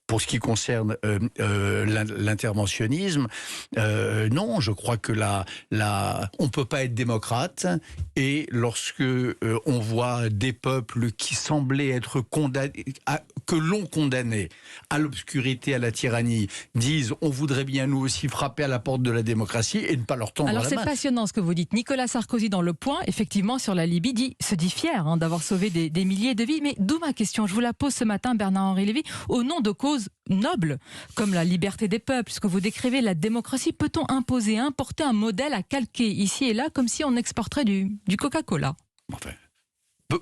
Pour ce qui concerne l'interventionnisme, non, je crois que on ne peut pas être démocrate, et lorsque on voit des peuples qui semblaient être condamnés, que l'on condamnait à l'obscurité, à la tyrannie, disent on voudrait bien nous aussi frapper à la porte de la démocratie et ne pas leur tendre la main. Alors c'est passionnant ce que vous dites. Nicolas Sarkozy dans Le Point, effectivement sur la Libye, se dit fier d'avoir sauvé des milliers de vies. Mais d'où ma question, je vous la pose ce matin, Bernard-Henri Lévy, au nom de causes nobles, comme la liberté des peuples, ce que vous décrivez, la démocratie. Peut-on imposer, importer un modèle à calquer ici et là, comme si on exporterait du Coca-Cola? Enfin,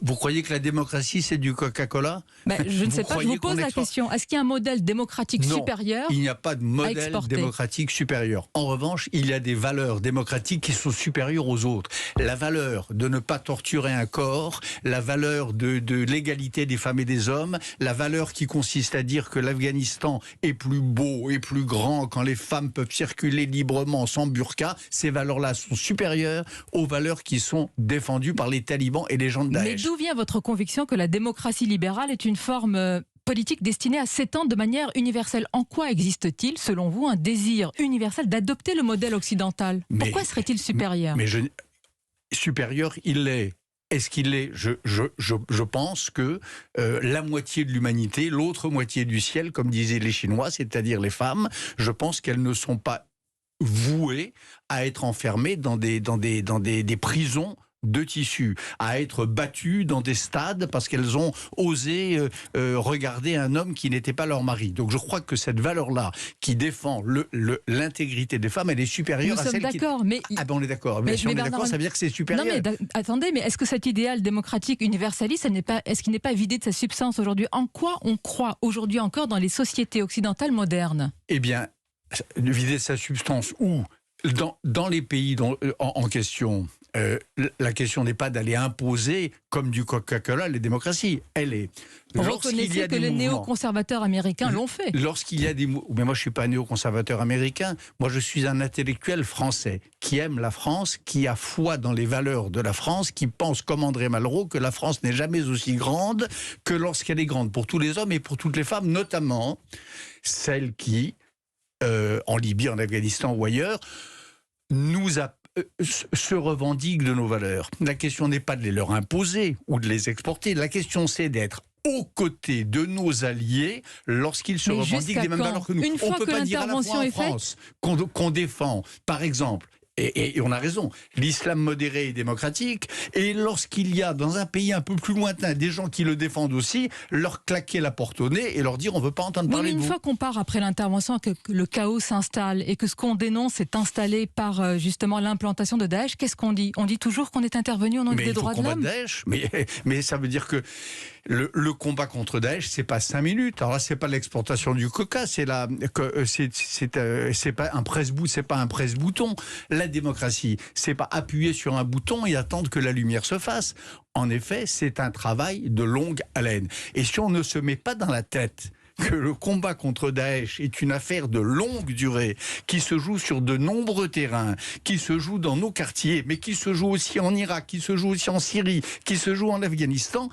vous croyez que la démocratie, c'est du Coca-Cola? Je ne sais pas, je vous pose la question. Est-ce qu'il y a un modèle démocratique supérieur? Il n'y a pas de modèle démocratique supérieur. En revanche, il y a des valeurs démocratiques qui sont supérieures aux autres. La valeur de ne pas torturer un corps, la valeur de l'égalité des femmes et des hommes, la valeur qui consiste à dire que l'Afghanistan est plus beau et plus grand quand les femmes peuvent circuler librement sans burqa, ces valeurs-là sont supérieures aux valeurs qui sont défendues par les talibans et les gens de Daesh. Mais d'où vient votre conviction que la démocratie libérale est une forme politique destinée à s'étendre de manière universelle? En quoi existe-t-il, selon vous, un désir universel d'adopter le modèle occidental? Pourquoi serait-il supérieur? Supérieur, il l'est. Est-ce qu'il est? Je pense que la moitié de l'humanité, l'autre moitié du ciel, comme disaient les Chinois, c'est-à-dire les femmes, je pense qu'elles ne sont pas vouées à être enfermées dans des prisons de tissus, à être battues dans des stades parce qu'elles ont osé regarder un homme qui n'était pas leur mari. Donc je crois que cette valeur-là, qui défend l'intégrité des femmes, elle est supérieure à celle qui... Mais... Ah ben on est d'accord. Mais si on est d'accord, ça veut dire que c'est supérieur. Non mais attendez, mais est-ce que cet idéal démocratique universaliste, est-ce qu'il n'est pas vidé de sa substance aujourd'hui? En quoi on croit aujourd'hui encore dans les sociétés occidentales modernes? Eh bien, vidé de sa substance où dans les pays en question, la question n'est pas d'aller imposer, comme du Coca-Cola, les démocraties. Elle est... Reconnaissez que les néoconservateurs américains l'ont fait. Lorsqu'il y a des... Mais moi, je ne suis pas un néoconservateur américain. Moi, je suis un intellectuel français qui aime la France, qui a foi dans les valeurs de la France, qui pense, comme André Malraux, que la France n'est jamais aussi grande que lorsqu'elle est grande pour tous les hommes et pour toutes les femmes, notamment celles qui... en Libye, en Afghanistan ou ailleurs, se revendiquent de nos valeurs. La question n'est pas de les leur imposer ou de les exporter. La question, c'est d'être aux côtés de nos alliés lorsqu'ils se revendiquent des mêmes valeurs que nous. On ne peut pas dire à la fois en France qu'on défend, par exemple, et on a raison, l'islam modéré et démocratique, et lorsqu'il y a dans un pays un peu plus lointain des gens qui le défendent aussi, leur claquer la porte au nez et leur dire on ne veut pas entendre parler de vous. Une fois qu'on part après l'intervention, que le chaos s'installe et que ce qu'on dénonce est installé par justement l'implantation de Daesh, qu'est-ce qu'on dit? On dit toujours qu'on est intervenu au nom des droits de l'homme. Daesh, mais ça veut dire que le combat contre Daesh, c'est pas 5 minutes. Alors là, c'est pas l'exportation du coca, c'est pas un presse-bouton. La démocratie, c'est pas appuyer sur un bouton et attendre que la lumière se fasse. En effet, c'est un travail de longue haleine. Et si on ne se met pas dans la tête que le combat contre Daesh est une affaire de longue durée, qui se joue sur de nombreux terrains, qui se joue dans nos quartiers, mais qui se joue aussi en Irak, qui se joue aussi en Syrie, qui se joue en Afghanistan,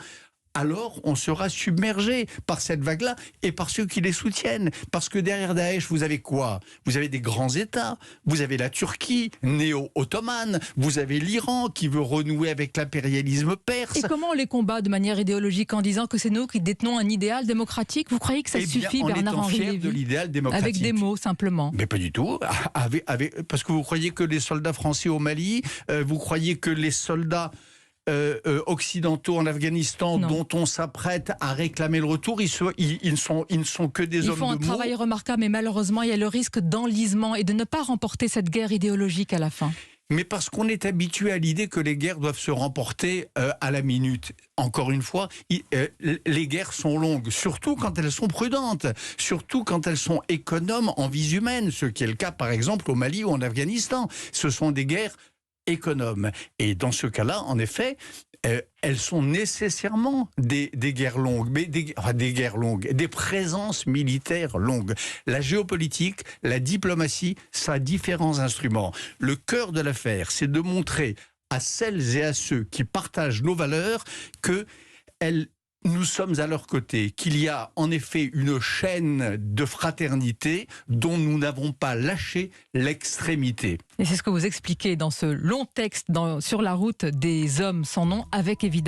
alors on sera submergé par cette vague-là et par ceux qui les soutiennent. Parce que derrière Daesh, vous avez quoi? Vous avez des grands États, vous avez la Turquie, néo-ottomane, vous avez l'Iran qui veut renouer avec l'impérialisme perse. Et comment on les combat de manière idéologique en disant que c'est nous qui détenons un idéal démocratique? Vous croyez que ça suffit, Bernard-Henri Lévy? De l'idéal démocratique. Avec des mots, simplement? Mais pas du tout. Parce que vous croyez que les soldats français au Mali, vous croyez que les soldats... occidentaux en Afghanistan, dont on s'apprête à réclamer le retour, ils ne sont que des hommes de mots. Ils font un travail remarquable, mais malheureusement, il y a le risque d'enlisement et de ne pas remporter cette guerre idéologique à la fin. Mais parce qu'on est habitué à l'idée que les guerres doivent se remporter à la minute. Encore une fois, les guerres sont longues, surtout quand elles sont prudentes, surtout quand elles sont économes en vies humaines, ce qui est le cas par exemple au Mali ou en Afghanistan. Ce sont des guerres économes. Et dans ce cas-là, en effet, elles sont nécessairement des guerres longues, mais des présences militaires longues. La géopolitique, la diplomatie, ça a différents instruments. Le cœur de l'affaire, c'est de montrer à celles et à ceux qui partagent nos valeurs que nous sommes à leur côté, qu'il y a en effet une chaîne de fraternité dont nous n'avons pas lâché l'extrémité. Et c'est ce que vous expliquez dans ce long texte sur la route des hommes sans nom, avec évidemment